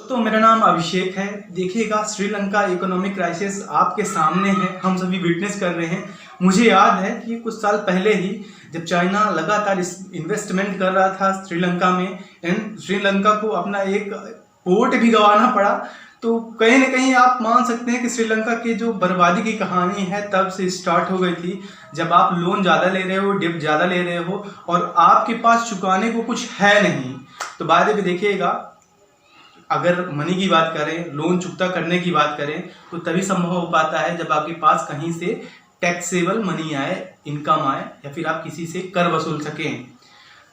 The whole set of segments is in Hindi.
तो मेरा नाम अभिषेक है। देखिएगा, श्रीलंका इकोनॉमिक क्राइसिस आपके सामने है, हम सभी विटनेस कर रहे हैं। मुझे याद है कि कुछ साल पहले ही जब चाइना लगातार इन्वेस्टमेंट कर रहा था श्रीलंका में एंड श्रीलंका को अपना एक पोर्ट भी गंवाना पड़ा, तो कहीं ना कहीं आप मान सकते हैं कि श्रीलंका की जो बर्बादी की कहानी है तब से स्टार्ट हो गई थी। जब आप लोन ज़्यादा ले रहे हो, डिप ज़्यादा ले रहे हो और आपके पास चुकाने को कुछ है नहीं, तो बाद में देखिएगा, अगर मनी की बात करें, लोन चुकता करने की बात करें, तो तभी संभव हो पाता है जब आपके पास कहीं से टैक्सेबल मनी आए, इनकम आए, या फिर आप किसी से कर वसूल सकें।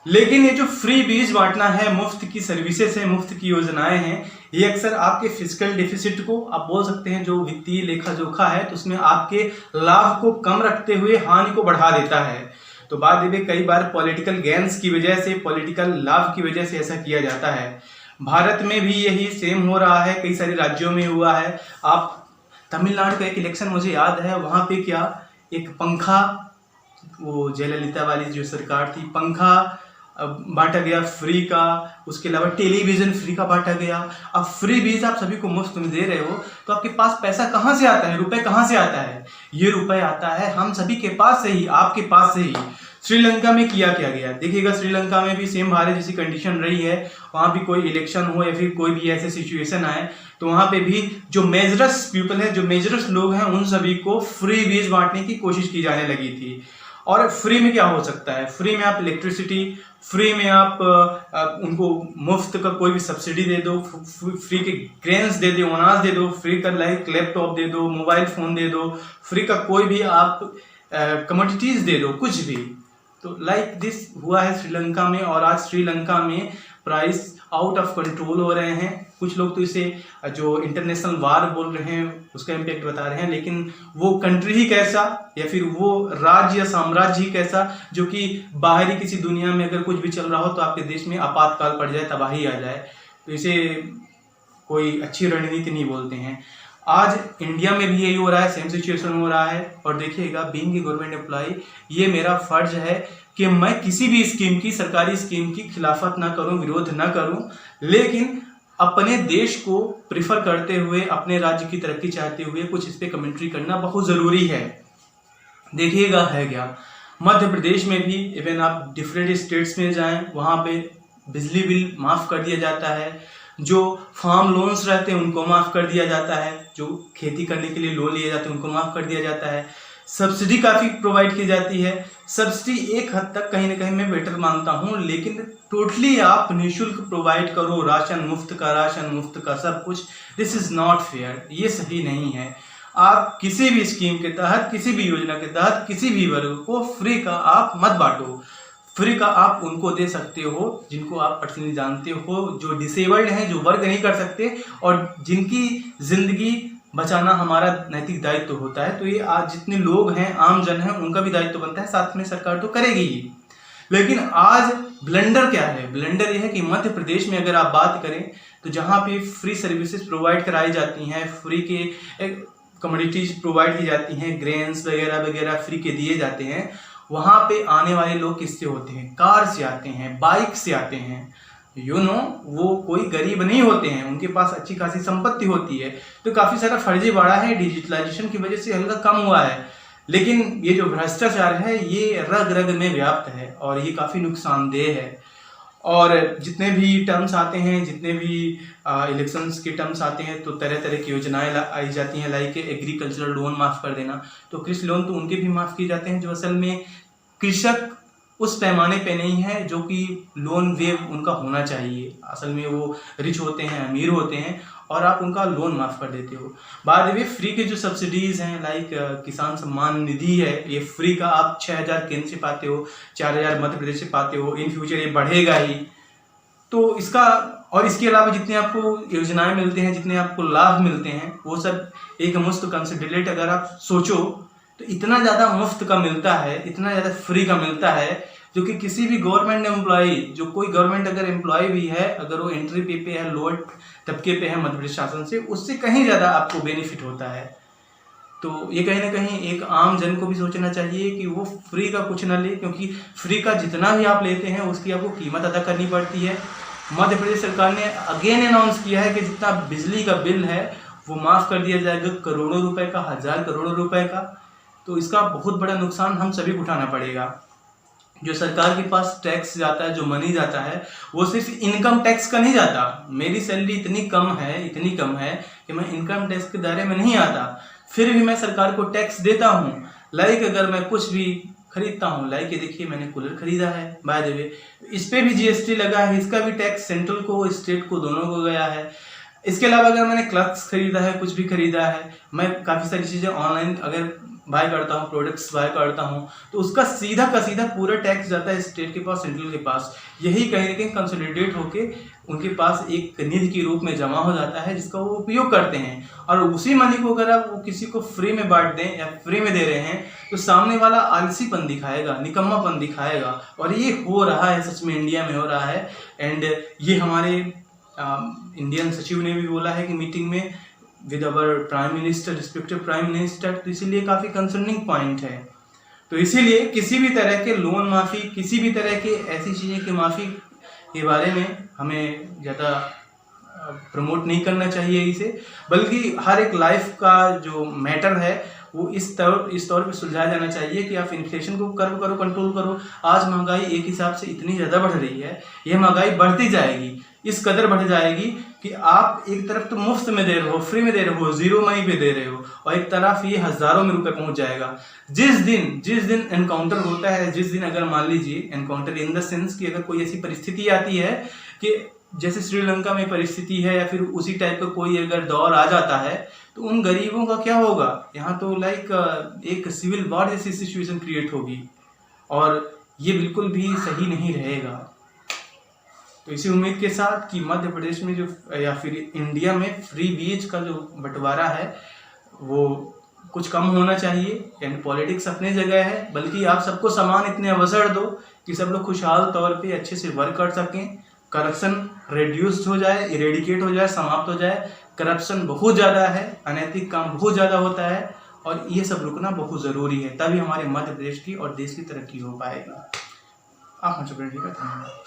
लेकिन ये जो फ्री बीज बांटना है, मुफ्त की सर्विसेज है, मुफ्त की योजनाएं हैं, ये अक्सर आपके फिजिकल डिफिसिट को, आप बोल सकते हैं जो वित्तीय लेखा जोखा है, तो उसमें आपके लाभ को कम रखते हुए हानि को बढ़ा देता है। तो बाद में कई बार पॉलिटिकल गेन्स की वजह से, पॉलिटिकल लाभ की वजह से ऐसा किया जाता है। भारत में भी यही सेम हो रहा है, कई सारे राज्यों में हुआ है। आप तमिलनाडु का एक इलेक्शन मुझे याद है, वहाँ पे क्या एक पंखा, वो जयललिता वाली जो सरकार थी, पंखा बांटा गया फ्री का, उसके अलावा टेलीविजन फ्री का बांटा गया। अब फ्री बीज आप सभी को मुफ्त में दे रहे हो, तो आपके पास पैसा कहाँ से आता है, रुपए कहाँ से आता है? ये रुपए आता है हम सभी के पास से ही, आपके पास से ही। श्रीलंका में किया क्या गया, देखिएगा, श्रीलंका में भी सेम भारत जैसी कंडीशन रही है। वहाँ भी कोई इलेक्शन हो या फिर कोई भी ऐसे सिचुएशन आए, तो वहाँ पे भी जो मेजरस पीपल है, जो मेजरस लोग हैं, उन सभी को फ्री बीज बांटने की कोशिश की जाने लगी थी। और फ्री में क्या हो सकता है? फ्री में आप इलेक्ट्रिसिटी, फ्री में आप उनको मुफ्त का कोई भी सब्सिडी दे दो, फ्री के ग्रेन्स दे दो, अनाज दे दो, फ्री का लाइक लैपटॉप दे दो, मोबाइल फोन दे दो, फ्री का कोई भी आप कमोडिटीज दे दो, कुछ भी। तो लाइक दिस हुआ है श्रीलंका में, और आज श्रीलंका में प्राइस आउट ऑफ कंट्रोल हो रहे हैं। कुछ लोग तो इसे जो इंटरनेशनल वार बोल रहे हैं, उसका इम्पैक्ट बता रहे हैं, लेकिन वो कंट्री ही कैसा, या फिर वो राज्य या साम्राज्य ही कैसा, जो कि बाहरी किसी दुनिया में अगर कुछ भी चल रहा हो तो आपके देश में आपातकाल पड़ जाए, तबाही आ जाए, तो इसे कोई अच्छी रणनीति नहीं बोलते हैं। आज इंडिया में भी यही हो रहा है, सेम सिचुएशन हो रहा है। और देखिएगा, बीइंग ए गवर्नमेंट एम्प्लॉय, ये मेरा फर्ज है कि मैं किसी भी स्कीम की, सरकारी स्कीम की खिलाफत ना करूं, विरोध ना करूं, लेकिन अपने देश को प्रिफर करते हुए, अपने राज्य की तरक्की चाहते हुए कुछ इस पे कमेंट्री करना बहुत ज़रूरी है। देखिएगा है क्या, मध्य प्रदेश में भी इवन आप डिफरेंट स्टेट्स में जाएं, वहाँ पे बिजली बिल माफ़ कर दिया जाता है, जो फार्म लोन्स रहते हैं उनको माफ़ कर दिया जाता है, जो खेती करने के लिए लोन लिए जाते हैं उनको माफ़ कर दिया जाता है, सब्सिडी काफ़ी प्रोवाइड की जाती है। सब्सिडी एक हद तक कहीं ना कहीं मैं बेटर मानता हूँ, लेकिन टोटली आप निःशुल्क प्रोवाइड करो, राशन मुफ्त का सब कुछ, दिस इज़ नॉट फेयर, ये सही नहीं है। आप किसी भी स्कीम के तहत, किसी भी योजना के तहत किसी भी वर्ग को फ्री का आप मत बांटो। फ्री का आप उनको दे सकते हो जिनको आप पर्सनली जानते हो, जो डिसेबल्ड हैं, जो वर्क नहीं कर सकते, और जिनकी जिंदगी बचाना हमारा नैतिक दायित्व होता है। तो ये आज जितने लोग हैं, आम जन हैं, उनका भी दायित्व बनता है, साथ में सरकार तो करेगी ही। लेकिन आज ब्लंडर क्या है? ब्लंडर ये है कि मध्य प्रदेश में अगर आप बात करें, तो जहाँ पे फ्री सर्विसेज प्रोवाइड कराई जाती हैं, फ्री के कमोडिटीज प्रोवाइड की जाती हैं, ग्रेन्स वगैरह वगैरह फ्री के दिए जाते हैं, वहाँ पे आने वाले लोग किससे होते हैं? कार से आते हैं, बाइक से आते हैं, वो कोई गरीब नहीं होते हैं, उनके पास अच्छी खासी संपत्ति होती है। तो काफ़ी सारा फर्जीवाड़ा है, डिजिटलाइजेशन की वजह से हल्का कम हुआ है, लेकिन ये जो भ्रष्टाचार है ये रग रग में व्याप्त है और ये काफ़ी नुकसानदेह है। और जितने भी टर्म्स आते हैं, जितने भी इलेक्शंस के टर्म्स आते हैं, तो तरह तरह की योजनाएं आई जाती हैं, लाइक एग्रीकल्चरल लोन माफ़ कर देना। तो कृषि लोन तो उनके भी माफ़ किए जाते हैं जो असल में कृषक उस पैमाने पे नहीं है जो कि लोन वेव उनका होना चाहिए। असल में वो रिच होते हैं, अमीर होते हैं, और आप उनका लोन माफ़ कर देते हो। बाद में फ्री के जो सब्सिडीज़ हैं, लाइक किसान सम्मान निधि है, ये फ्री का आप 6000 केंद्र से पाते हो, 4000 मध्य प्रदेश से पाते हो, इन फ्यूचर ये बढ़ेगा ही। तो इसका, और इसके अलावा जितने आपको योजनाएं मिलते हैं, जितने आपको लाभ मिलते हैं, वो सब एक मुफ्त कंसिडरेट अगर आप सोचो तो इतना ज़्यादा मुफ्त का मिलता है, इतना ज़्यादा फ्री का मिलता है, जो कि किसी भी गवर्नमेंट एम्प्लॉय, जो कोई गवर्नमेंट अगर एम्प्लॉय भी है, अगर वो एंट्री पे है, लोअर तबके पे है मध्य प्रदेश शासन से, उससे कहीं ज़्यादा आपको बेनिफिट होता है। तो ये कहीं ना कहीं एक आम जन को भी सोचना चाहिए कि वो फ्री का कुछ ना ले, क्योंकि फ्री का जितना भी आप लेते हैं उसकी आपको कीमत अदा करनी पड़ती है। मध्य प्रदेश सरकार ने अगेन अनाउंस किया है कि जितना बिजली का बिल है वो माफ़ कर दिया जाएगा, करोड़ों रुपए का, 1000 करोड़ रुपए का। तो इसका बहुत बड़ा नुकसान हम सभी को उठाना पड़ेगा। जो सरकार के पास टैक्स जाता है, जो मनी जाता है, वो सिर्फ इनकम टैक्स का नहीं जाता। मेरी सैलरी इतनी कम है कि मैं इनकम टैक्स के दायरे में नहीं आता, फिर भी मैं सरकार को टैक्स देता हूँ। लाइक अगर मैं कुछ भी खरीदता हूँ, लाइक ये देखिए मैंने कूलर खरीदा है, बाय द वे इस पर भी जीएसटी लगा है, इसका भी टैक्स सेंट्रल को, स्टेट को, दोनों को गया है। इसके अलावा अगर मैंने क्लच खरीदा है, कुछ भी खरीदा है, मैं काफ़ी सारी चीज़ें ऑनलाइन अगर बाय करता हूँ, प्रोडक्ट्स बाय करता हूँ, तो उसका सीधा का सीधा पूरा टैक्स जाता है स्टेट के पास, सेंट्रल के पास। यही कहीं ना कहीं कंसोलिडेट होके उनके पास एक निधि के रूप में जमा हो जाता है, जिसका वो उपयोग करते हैं। और उसी मनी को अगर आप वो किसी को फ्री में बांट दें या फ्री में दे रहे हैं, तो सामने वाला आलसीपन दिखाएगा, निकम्मापन दिखाएगा। और ये हो रहा है, सच में इंडिया में हो रहा है। एंड ये हमारे इंडियन सचिव ने भी बोला है कि मीटिंग में with our prime minister, respective prime minister, तो इसीलिए काफ़ी कंसर्निंग पॉइंट है। तो इसीलिए किसी भी तरह के लोन माफ़ी, किसी भी तरह के ऐसी चीज़ें की माफ़ी के बारे में हमें ज़्यादा प्रमोट नहीं करना चाहिए इसे, बल्कि हर एक लाइफ का जो मैटर है वो इस तौर पे सुलझाया जाना चाहिए कि आप इन्फ्लेशन को करो, कंट्रोल करो। आज महंगाई एक हिसाब से इतनी ज़्यादा बढ़ रही है, यह महंगाई बढ़ती जाएगी, इस कदर बढ़ जाएगी कि आप एक तरफ तो मुफ्त में दे रहे हो, फ्री में दे रहे हो, जीरो मनी पे दे रहे हो, और एक तरफ ये हज़ारों में रुपए पहुंच जाएगा। जिस दिन एनकाउंटर होता है, जिस दिन अगर मान लीजिए एनकाउंटर इन द सेंस कि अगर कोई ऐसी परिस्थिति आती है कि जैसे श्रीलंका में परिस्थिति है, या फिर उसी टाइप का कोई अगर दौर आ जाता है, तो उन गरीबों का क्या होगा। यहाँ तो लाइक एक सिविल वॉर जैसी सिचुएशन क्रिएट होगी, और ये बिल्कुल भी सही नहीं रहेगा। तो इसी उम्मीद के साथ कि मध्य प्रदेश में जो, या फिर इंडिया में फ्री बीज का जो बंटवारा है वो कुछ कम होना चाहिए। एंड पॉलिटिक्स अपनी जगह है, बल्कि आप सबको समान इतने अवसर दो कि सब लोग खुशहाल तौर पे अच्छे से वर्क कर सकें, करप्शन रिड्यूस हो जाए, इरेडिकेट हो जाए, समाप्त हो जाए। करप्शन बहुत ज़्यादा है, अनैतिक काम बहुत ज़्यादा होता है, और ये सब रुकना बहुत ज़रूरी है, तभी हमारे मध्य प्रदेश की और देश की तरक्की हो पाएगी। आप धन्यवाद।